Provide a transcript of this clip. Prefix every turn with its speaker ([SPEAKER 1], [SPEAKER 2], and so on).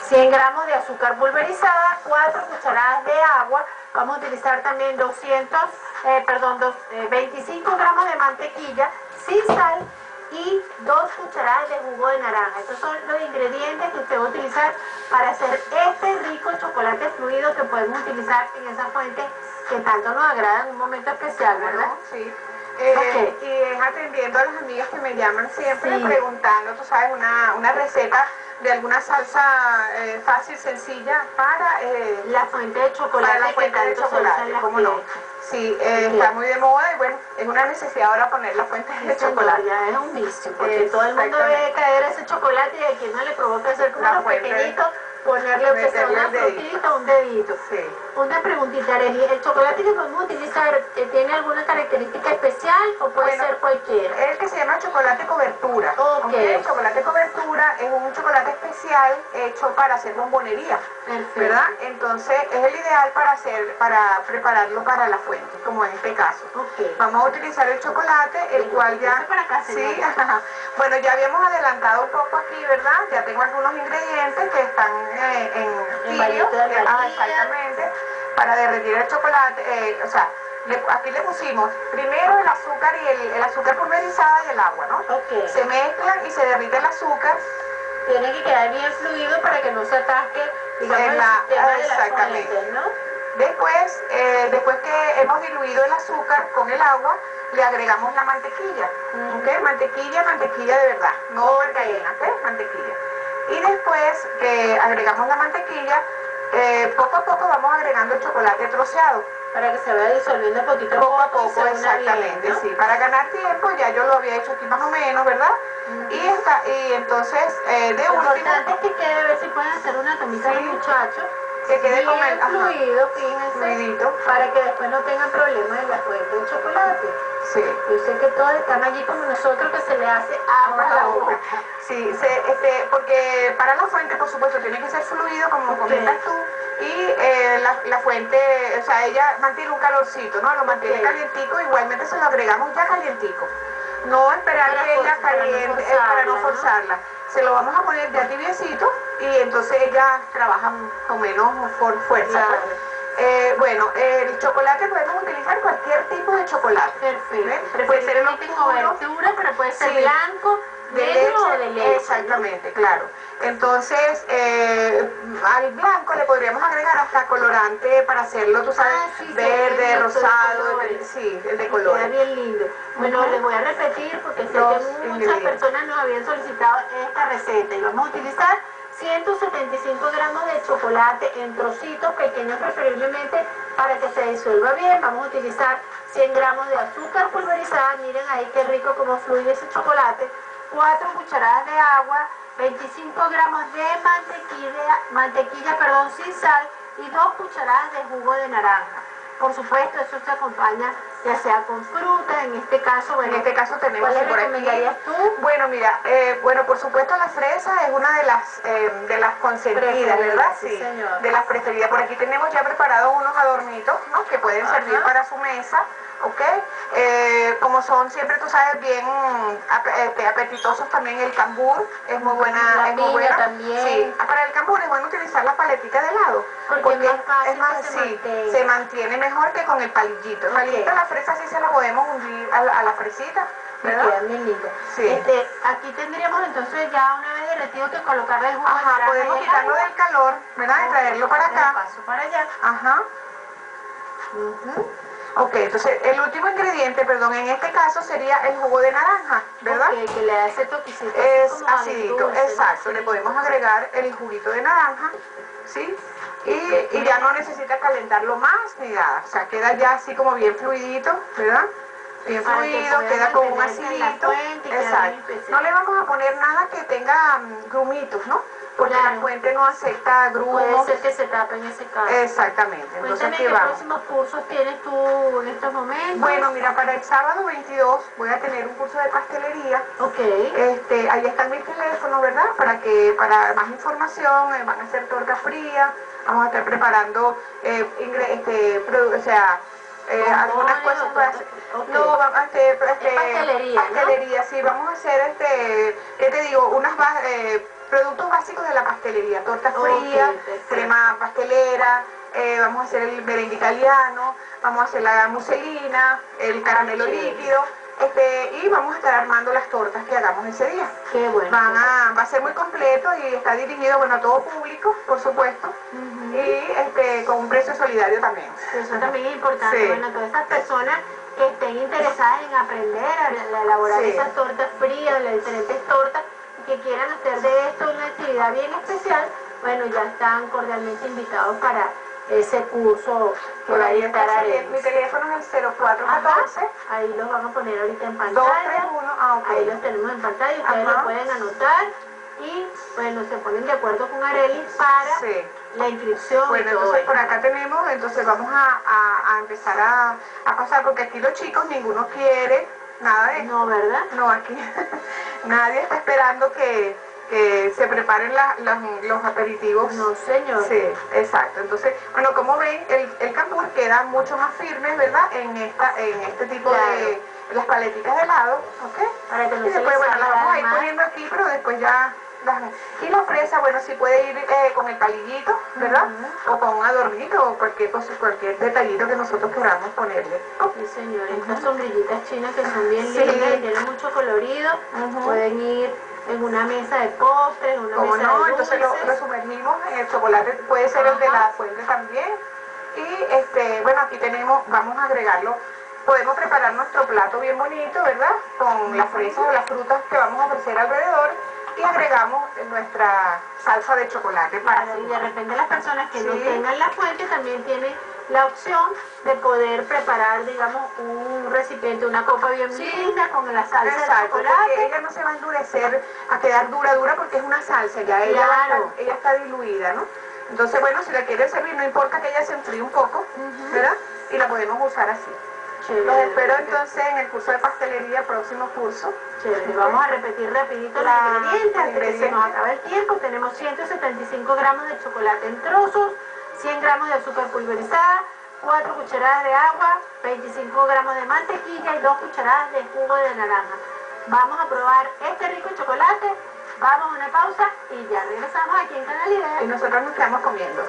[SPEAKER 1] 100 gramos de azúcar pulverizada, 4 cucharadas de agua, vamos a utilizar también 25 gramos de mantequilla sin sal y 2 cucharadas de jugo de naranja. Estos son los ingredientes que usted va a utilizar para hacer este rico chocolate fluido que podemos utilizar en esa fuente que tanto nos agrada en un momento especial, ¿verdad?
[SPEAKER 2] Sí.
[SPEAKER 1] Okay.
[SPEAKER 2] Y es atendiendo a las amigas que me llaman siempre
[SPEAKER 1] Sí.
[SPEAKER 2] preguntando, tú sabes, una receta de alguna salsa fácil, sencilla para
[SPEAKER 1] la fuente de chocolate,
[SPEAKER 2] para la fuente de chocolate, ¿cómo no? Sí, está muy de moda y bueno, es una necesidad ahora poner la fuente de chocolate.
[SPEAKER 1] Ya es un vicio, porque todo el mundo ve caer ese chocolate y a quien no le provoca hacer como unos pequeñitos, ponerle que sea una frutita, un dedito.
[SPEAKER 2] Sí.
[SPEAKER 1] Una preguntita, Arely, ¿el chocolate que podemos utilizar tiene alguna característica especial o puede ser cualquiera?
[SPEAKER 2] El que se llama chocolate cobertura.
[SPEAKER 1] Okay.
[SPEAKER 2] El chocolate cobertura es un chocolate especial hecho para hacer bombonería.
[SPEAKER 1] Perfecto.
[SPEAKER 2] ¿Verdad? Entonces es el ideal para prepararlo para la fuente, como en este caso.
[SPEAKER 1] Okay.
[SPEAKER 2] Vamos a utilizar el chocolate, el cual ya...
[SPEAKER 1] Para acá,
[SPEAKER 2] sí, bueno, ya habíamos adelantado un poco aquí, ¿verdad? Ya tengo algunos ingredientes que están en
[SPEAKER 1] varito de
[SPEAKER 2] exactamente, para derretir el chocolate, aquí le pusimos primero el azúcar y el azúcar pulverizada y el agua, ¿no?
[SPEAKER 1] Okay.
[SPEAKER 2] Se mezclan y se derrite el azúcar.
[SPEAKER 1] Tiene que quedar bien fluido para que no se atasque, digamos, el sistema de la fuente, ¿no?
[SPEAKER 2] Después que hemos diluido el azúcar con el agua, le agregamos la mantequilla, ¿ok? Mantequilla de verdad, no margarina, ¿ok? Mantequilla. Y después que agregamos la mantequilla, poco a poco vamos agregando el chocolate troceado.
[SPEAKER 1] Para que se vaya disolviendo poco a poco,
[SPEAKER 2] exactamente,
[SPEAKER 1] bien, ¿no?
[SPEAKER 2] Sí. Para ganar tiempo, ya yo lo había hecho aquí más o menos, ¿verdad? Y entonces,
[SPEAKER 1] Lo importante es que quede, a ver si pueden hacer una tomita a los muchachos.
[SPEAKER 2] Que quede con el
[SPEAKER 1] fluido, fíjense, para que después no tengan problemas en la fuente de chocolate.
[SPEAKER 2] Sí.
[SPEAKER 1] Yo sé que todos están allí como nosotros, que se le hace agua a la boca.
[SPEAKER 2] Sí, porque para la fuente, por supuesto, tiene que ser fluido, como comentas tú, y la fuente, o sea, ella mantiene un calorcito, ¿no? Lo mantiene calientico, igualmente se lo agregamos ya calientico. No esperar que ella caliente, para no forzarla. Se lo vamos a poner ya tibiecito y entonces ella trabaja con menos fuerza.
[SPEAKER 1] Claro.
[SPEAKER 2] Bueno, el chocolate podemos utilizar cualquier tipo de chocolate.
[SPEAKER 1] Perfecto.
[SPEAKER 2] Puede ser el
[SPEAKER 1] cobertura, pero puede ser blanco, negro o de leche.
[SPEAKER 2] Exactamente, claro. Entonces, al blanco le podríamos agregar hasta colorante para hacerlo, tú sabes, verde, rosado, el de color.
[SPEAKER 1] Queda bien lindo. Bueno, les voy a repetir porque sé que muchas personas nos habían solicitado esta receta y vamos a utilizar 175 gramos de chocolate en trocitos pequeños preferiblemente para que se disuelva bien. Vamos a utilizar 100 gramos de azúcar pulverizada, miren ahí qué rico como fluye ese chocolate, 4 cucharadas de agua, 25 gramos de mantequilla sin sal y 2 cucharadas de jugo de naranja. Por supuesto, eso se acompaña ya sea con fruta, en este caso, bueno,
[SPEAKER 2] tenemos
[SPEAKER 1] ¿cuál le recomendarías tú?
[SPEAKER 2] Bueno, mira, por supuesto la fresa es una de las consentidas, ¿verdad?
[SPEAKER 1] Sí, señor.
[SPEAKER 2] De las preferidas. Por aquí tenemos ya preparados unos adornitos, ¿no? Que pueden servir para su mesa, ¿ok? Como son siempre, tú sabes, bien apetitosos también el cambur, es muy buena,
[SPEAKER 1] también.
[SPEAKER 2] Sí, para el cambur es bueno utilizar la paletita de helado, porque es más se mantiene mejor que con el palillito. El palillito, la fresa sí se la podemos hundir a la fresita, ¿verdad?
[SPEAKER 1] Queda bien lindo.
[SPEAKER 2] Sí.
[SPEAKER 1] Aquí tendríamos entonces ya una vez derretido que colocarle el jugo.
[SPEAKER 2] Podemos quitarlo del calor, ¿verdad? Y traerlo para acá.
[SPEAKER 1] Paso para allá.
[SPEAKER 2] Ok, entonces el último ingrediente, en este caso sería el jugo de naranja, ¿verdad?
[SPEAKER 1] Que le da ese toquecito.
[SPEAKER 2] Es acidito, exacto. Le podemos agregar el juguito de naranja, ¿sí? Y ya no necesita calentarlo más ni nada. O sea, queda ya así como bien fluidito, ¿verdad? Bien fluido, queda con un acidito. Exacto. No le vamos a poner nada que tenga grumitos, ¿no? Porque la fuente no acepta grumos.
[SPEAKER 1] Puede ser que se tape en ese caso.
[SPEAKER 2] Exactamente. Entonces,
[SPEAKER 1] ¿qué próximos cursos tienes tú en estos momentos?
[SPEAKER 2] Bueno, mira, para el sábado 22 voy a tener un curso de pastelería.
[SPEAKER 1] Ok.
[SPEAKER 2] Ahí está mi teléfono, ¿verdad? Para más información, van a hacer torta fría, vamos a estar preparando, algunas cosas para hacer. No, vamos a hacer
[SPEAKER 1] pastelería,
[SPEAKER 2] sí, vamos a hacer ¿qué te digo? productos básicos de la pastelería, torta fría, crema pastelera, vamos a hacer el merengue italiano, vamos a hacer la muselina, el caramelo líquido, y vamos a estar armando las tortas que hagamos ese día.
[SPEAKER 1] Qué bueno.
[SPEAKER 2] Va a ser muy completo y está dirigido, bueno, a todo público, por supuesto, y con un precio solidario también.
[SPEAKER 1] Eso también es importante. Sí. Bueno, todas esas personas que estén interesadas en aprender a elaborar esas tortas frías, las diferentes tortas, y que quieran hacer de esto una actividad bien especial, bueno, ya están cordialmente invitados para ese curso que va a estar ahí.
[SPEAKER 2] Mi teléfono es el 0414.
[SPEAKER 1] Ajá, ahí los van a poner ahorita en pantalla.
[SPEAKER 2] 231,
[SPEAKER 1] ahí los tenemos en pantalla, ustedes lo pueden anotar y bueno, se ponen de acuerdo con Arelis para la inscripción.
[SPEAKER 2] Bueno, entonces por acá tenemos, entonces vamos a empezar a pasar, porque aquí los chicos ninguno quiere nada de esto.
[SPEAKER 1] No, ¿verdad?
[SPEAKER 2] No, aquí nadie está esperando que se preparen los aperitivos.
[SPEAKER 1] No, señor.
[SPEAKER 2] Sí, exacto. Entonces, bueno, como ven, el cambur queda mucho más firme, ¿verdad? En este tipo de las paletitas de helado, ¿ok?
[SPEAKER 1] Para que no
[SPEAKER 2] y después, bueno, las vamos a ir poniendo aquí, pero después ya y la fresa, bueno, sí puede ir con el palillito, ¿verdad? O con un adornito o cualquier detallito que nosotros queramos ponerle.
[SPEAKER 1] Sí, señor. Estas sombrillitas chinas que son bien lindas y tienen mucho colorido, pueden ir en una mesa de postres, en una mesa de dulces.
[SPEAKER 2] Entonces lo sumergimos en el chocolate, puede ser el de la fuente también. Y bueno, aquí tenemos, vamos a agregarlo. Podemos preparar nuestro plato bien bonito, ¿verdad? Con las fresas o las frutas que vamos a ofrecer alrededor. Y agregamos nuestra salsa de chocolate.
[SPEAKER 1] Y de repente las personas que no tengan la fuente también tienen la opción de poder preparar, digamos, un recipiente, una copa bien linda con la salsa de chocolate.
[SPEAKER 2] Porque ella no se va a endurecer, a quedar dura, porque es una salsa, ya ella está diluida, ¿no? Entonces, bueno, si la quiere servir, no importa que ella se enfríe un poco, ¿verdad? Y la podemos usar así. Los espero entonces en el curso de pastelería, próximo curso.
[SPEAKER 1] Chévere. Vamos a repetir rapidito los ingredientes antes que se nos acabe el tiempo. Tenemos 175 gramos de chocolate en trozos, 100 gramos de azúcar pulverizada, 4 cucharadas de agua, 25 gramos de mantequilla y 2 cucharadas de jugo de naranja. Vamos a probar este rico chocolate, vamos a una pausa y ya regresamos aquí en Canal Idea.
[SPEAKER 2] Y nosotros nos quedamos comiendo.